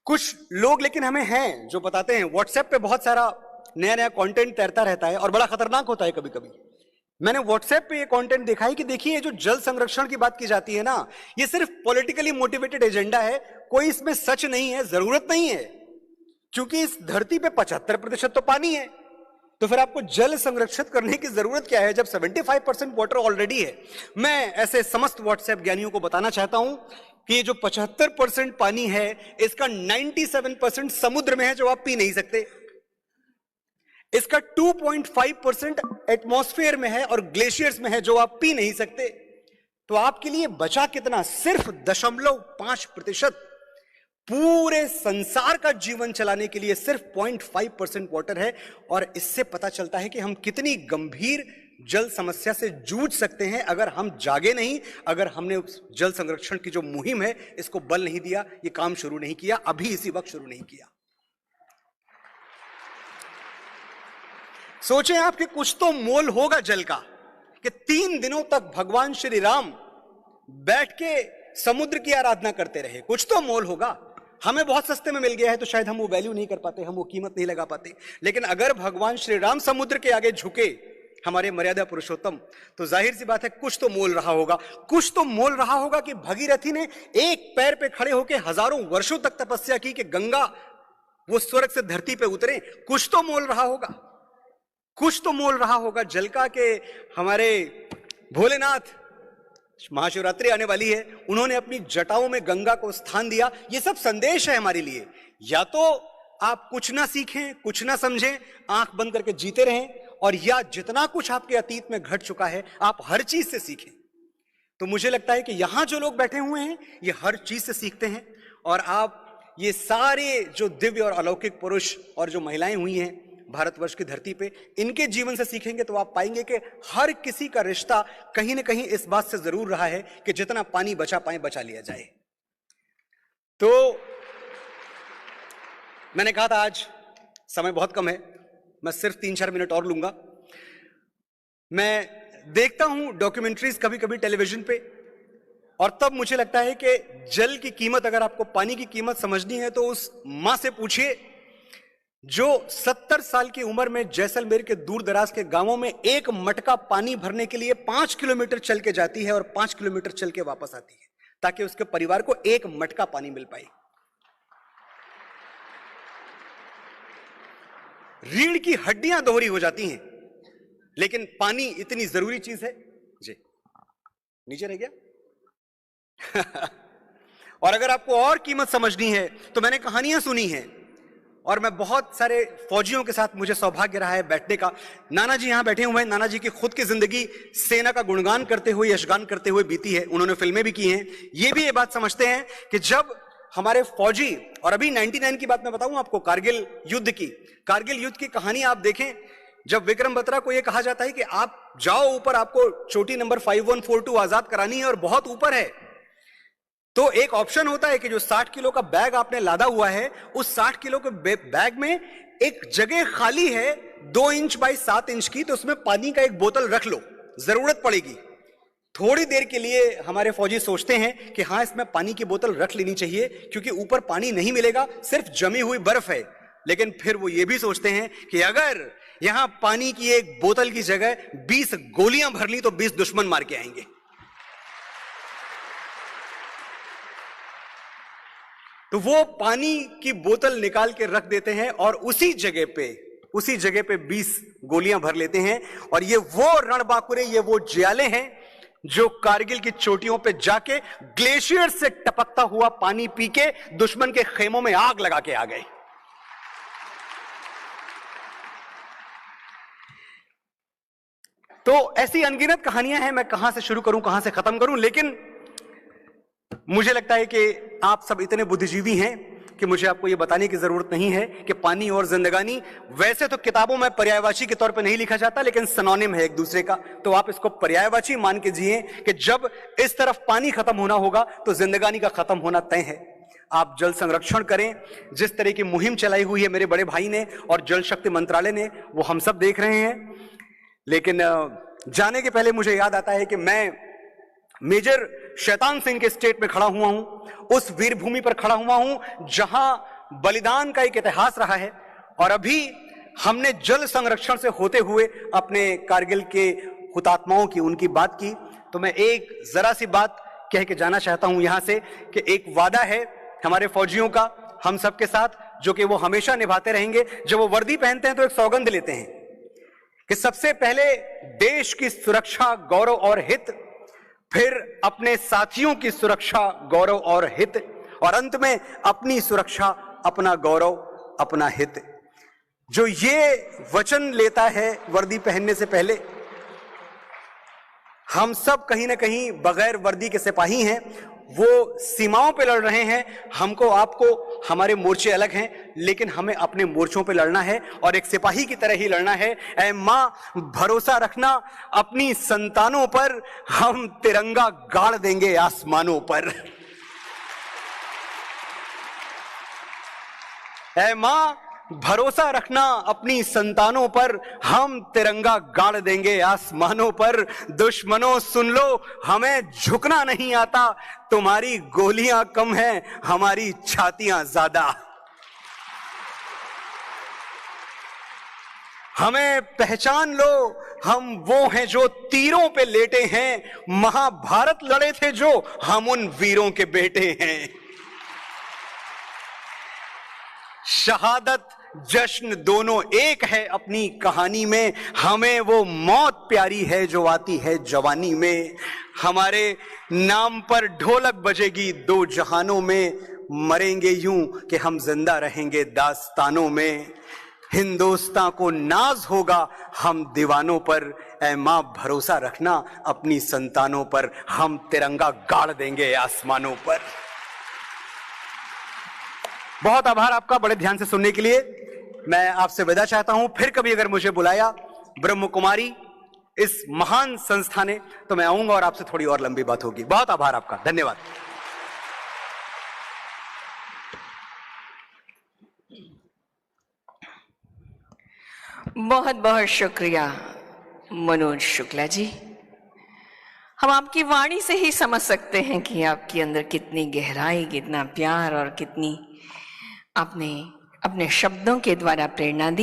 कुछ लोग लेकिन हमें हैं जो बताते हैं, व्हाट्सएप पे बहुत सारा नया नया कंटेंट तैरता रहता है और बड़ा खतरनाक होता है कभी कभी। मैंने व्हाट्सएप पे ये कंटेंट देखा है कि देखिए जो जल संरक्षण की बात की जाती है ना, ये सिर्फ पॉलिटिकली मोटिवेटेड एजेंडा है, कोई इसमें सच नहीं है, जरूरत नहीं है, क्योंकि इस धरती पे 75% तो पानी है, तो फिर आपको जल संरक्षित करने की जरूरत क्या है जब 75% वाटर ऑलरेडी है। मैं ऐसे समस्त व्हाट्सएप ज्ञानियों को बताना चाहता हूं कि ये जो 75% पानी है, इसका 97% समुद्र में है जो आप पी नहीं सकते, इसका 2.5% एटमॉस्फेयर में है और ग्लेशियर्स में है जो आप पी नहीं सकते। तो आपके लिए बचा कितना? सिर्फ 0.5%। पूरे संसार का जीवन चलाने के लिए सिर्फ 0.5% वाटर है। और इससे पता चलता है कि हम कितनी गंभीर जल समस्या से जूझ सकते हैं अगर हम जागे नहीं, अगर हमने जल संरक्षण की जो मुहिम है इसको बल नहीं दिया, ये काम शुरू नहीं किया, अभी इसी वक्त शुरू नहीं किया। सोचें आप कि कुछ तो मोल होगा जल का, कि 3 दिनों तक भगवान श्री राम बैठ के समुद्र की आराधना करते रहे, कुछ तो मोल होगा। हमें बहुत सस्ते में मिल गया है तो शायद हम वो वैल्यू नहीं कर पाते, हम वो कीमत नहीं लगा पाते, लेकिन अगर भगवान श्री राम समुद्र के आगे झुके, हमारे मर्यादा पुरुषोत्तम, तो जाहिर सी बात है कुछ तो मोल रहा होगा। कुछ तो मोल रहा होगा कि भगीरथी ने एक पैर पे खड़े होकर हजारों वर्षों तक तपस्या की कि गंगा वो स्वर्ग से धरती पे उतरे। कुछ तो मोल रहा होगा, कुछ तो मोल रहा होगा जल का। के हमारे भोलेनाथ, महाशिवरात्रि आने वाली है, उन्होंने अपनी जटाओं में गंगा को स्थान दिया। ये सब संदेश है हमारे लिए। या तो आप कुछ ना सीखें, कुछ ना समझें, आंख बंद करके जीते रहें, और या जितना कुछ आपके अतीत में घट चुका है आप हर चीज से सीखें। तो मुझे लगता है कि यहां जो लोग बैठे हुए हैं ये हर चीज से सीखते हैं, और आप ये सारे जो दिव्य और अलौकिक पुरुष और जो महिलाएं हुई हैं भारतवर्ष की धरती पे, इनके जीवन से सीखेंगे तो आप पाएंगे कि हर किसी का रिश्ता कहीं ना कहीं इस बात से जरूर रहा है कि जितना पानी बचा पाए बचा लिया जाए। तो मैंने कहा था आज समय बहुत कम है, मैं सिर्फ 3-4 मिनट और लूंगा। मैं देखता हूं डॉक्यूमेंट्रीज कभी कभी टेलीविजन पे, और तब मुझे लगता है कि जल की कीमत, अगर आपको पानी की कीमत समझनी है तो उस मां से पूछिए जो 70 साल की उम्र में जैसलमेर के दूर दराज के गांवों में एक मटका पानी भरने के लिए 5 किलोमीटर चल के जाती है और 5 किलोमीटर चल के वापस आती है ताकि उसके परिवार को एक मटका पानी मिल पाए। रीढ़ की हड्डियां दोहरी हो जाती हैं, लेकिन पानी इतनी जरूरी चीज है। जी नीचे रह गया। और अगर आपको और कीमत समझनी है तो मैंने कहानियां सुनी हैं, और मैं बहुत सारे फौजियों के साथ मुझे सौभाग्य रहा है बैठने का। नाना जी यहां बैठे हुए हैं, नाना जी की खुद की जिंदगी सेना का गुणगान करते हुए, यशगान करते हुए बीती है, उन्होंने फिल्में भी की हैं। ये भी ये बात समझते हैं कि जब हमारे फौजी, और अभी 99 की बात मैं बताऊं आपको, कारगिल युद्ध की कहानी आप देखें, जब विक्रम बत्रा को यह कहा जाता है कि आप जाओ ऊपर, आपको चोटी नंबर 5142 आजाद करानी है और बहुत ऊपर है, तो एक ऑप्शन होता है कि जो 60 किलो का बैग आपने लादा हुआ है, उस 60 किलो के बैग में एक जगह खाली है 2 इंच बाई 7 इंच की, तो उसमें पानी का एक बोतल रख लो, जरूरत पड़ेगी। थोड़ी देर के लिए हमारे फौजी सोचते हैं कि हाँ इसमें पानी की बोतल रख लेनी चाहिए क्योंकि ऊपर पानी नहीं मिलेगा, सिर्फ जमी हुई बर्फ है। लेकिन फिर वो ये भी सोचते हैं कि अगर यहां पानी की एक बोतल की जगह 20 गोलियां भर ली तो 20 दुश्मन मार के आएंगे। तो वो पानी की बोतल निकाल के रख देते हैं और उसी जगह पे 20 गोलियां भर लेते हैं। और ये वो रणबांकुरे, ये वो ज्याले हैं जो कारगिल की चोटियों पे जाके ग्लेशियर से टपकता हुआ पानी पी के दुश्मन के खेमों में आग लगा के आ गए। तो ऐसी अनगिनत कहानियां हैं, मैं कहां से शुरू करूं, कहां से खत्म करूं, लेकिन मुझे लगता है कि आप सब इतने बुद्धिजीवी हैं कि मुझे आपको यह बताने की जरूरत नहीं है कि पानी और जिंदगानी वैसे तो किताबों में पर्यायवाची के तौर पे नहीं लिखा जाता, लेकिन सिनोनिम है एक दूसरे का। तो आप इसको पर्यायवाची मान के जिए कि जब इस तरफ पानी खत्म होना होगा तो जिंदगानी का खत्म होना तय है। आप जल संरक्षण करें, जिस तरह की मुहिम चलाई हुई है मेरे बड़े भाई ने और जल शक्ति मंत्रालय ने, वो हम सब देख रहे हैं। लेकिन जाने के पहले मुझे याद आता है कि मैं मेजर शैतान सिंह के स्टेट में खड़ा हुआ हूं, उस वीर भूमि पर खड़ा हुआ हूं जहां बलिदान का एक इतिहास रहा है। और अभी हमने जल संरक्षण से होते हुए अपने कारगिल के हुतात्माओं की, उनकी बात की, तो मैं एक जरा सी बात कह के जाना चाहता हूं यहां से कि एक वादा है हमारे फौजियों का हम सबके साथ, जो कि वो हमेशा निभाते रहेंगे। जब वो वर्दी पहनते हैं तो एक सौगंध लेते हैं कि सबसे पहले देश की सुरक्षा, गौरव और हित, फिर अपने साथियों की सुरक्षा, गौरव और हित, और अंत में अपनी सुरक्षा, अपना गौरव, अपना हित। जो ये वचन लेता है वर्दी पहनने से पहले, हम सब कहीं ना कहीं बगैर वर्दी के सिपाही हैं, वो सीमाओं पे लड़ रहे हैं। हमको, आपको, हमारे मोर्चे अलग हैं, लेकिन हमें अपने मोर्चों पे लड़ना है और एक सिपाही की तरह ही लड़ना है। ऐ मां, भरोसा रखना अपनी संतानों पर, हम तिरंगा गाड़ देंगे आसमानों पर। ऐ मां, भरोसा रखना अपनी संतानों पर, हम तिरंगा गाड़ देंगे आसमानों पर। दुश्मनों सुन लो, हमें झुकना नहीं आता, तुम्हारी गोलियां कम हैं, हमारी छातियां ज्यादा। हमें पहचान लो, हम वो हैं जो तीरों पे लेटे हैं, महाभारत लड़े थे जो, हम उन वीरों के बेटे हैं। शहादत जश्न दोनों एक है अपनी कहानी में, हमें वो मौत प्यारी है जो आती है जवानी में। हमारे नाम पर ढोलक बजेगी दो जहानों में, मरेंगे यूं कि हम जिंदा रहेंगे दास्तानों में। हिंदुस्तान को नाज होगा हम दीवानों पर, ऐ मां भरोसा रखना अपनी संतानों पर, हम तिरंगा गाड़ देंगे आसमानों पर। बहुत आभार आपका बड़े ध्यान से सुनने के लिए। मैं आपसे विदा चाहता हूं। फिर कभी अगर मुझे बुलाया ब्रह्म कुमारी इस महान संस्था ने, तो मैं आऊंगा और आपसे थोड़ी और लंबी बात होगी। बहुत आभार आपका, धन्यवाद। बहुत बहुत शुक्रिया मनोज शुक्ला जी। हम आपकी वाणी से ही समझ सकते हैं कि आपके अंदर कितनी गहराई, कितना प्यार और कितनी आपने अपने शब्दों के द्वारा प्रेरणा दी।